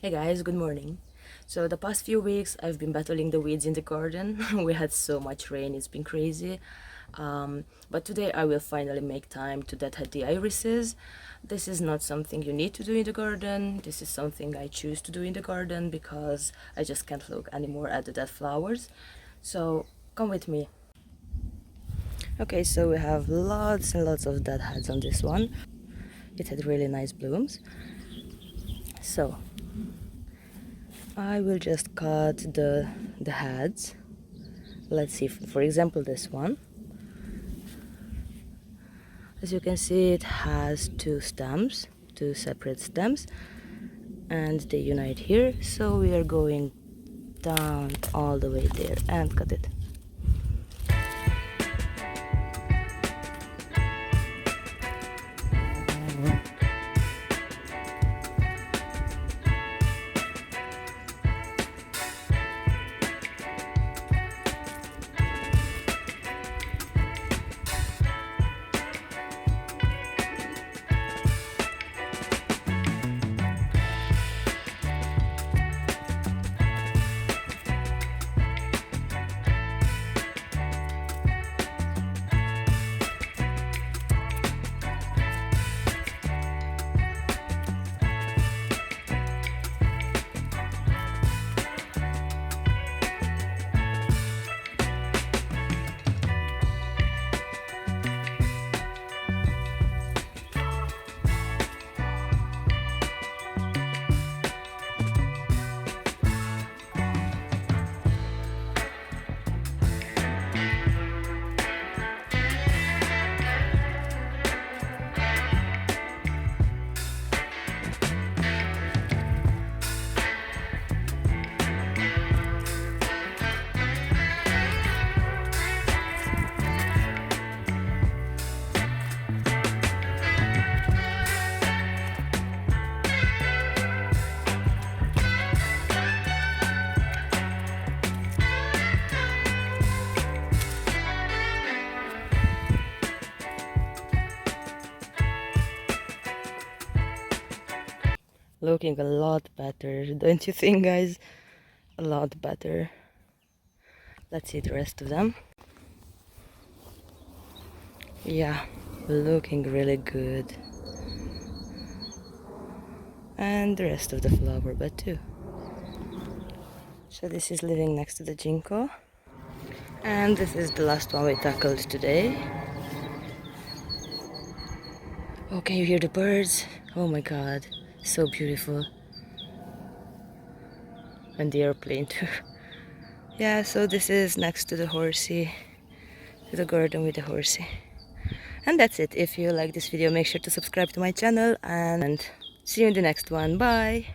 Hey guys, good morning. So the past few weeks I've been battling the weeds in the garden. We had so much rain, it's been crazy. But today I will finally make time to deadhead the irises. This is not something you need to do in the garden. This is something I choose to do in the garden because I just can't look anymore at the dead flowers. So come with me. Okay, so we have lots and lots of deadheads on this one. It had really nice blooms. So I will just cut the heads. Let's see, for example, this one. As you can see, it has two stems, two separate stems, and they unite here. So we are going down all the way there and cut it. Looking a lot better, don't you think, guys? A lot better. Let's see the rest of them. Yeah, looking really good. And the rest of the flower bed too. So this is living next to the ginkgo. And this is the last one we tackled today. Oh, can you hear the birds? Oh my god, so beautiful. And the airplane too. Yeah, so this is next to the horsey, to the garden with the horsey. And that's it. If you like this video, make sure to subscribe to my channel and see you in the next one. Bye!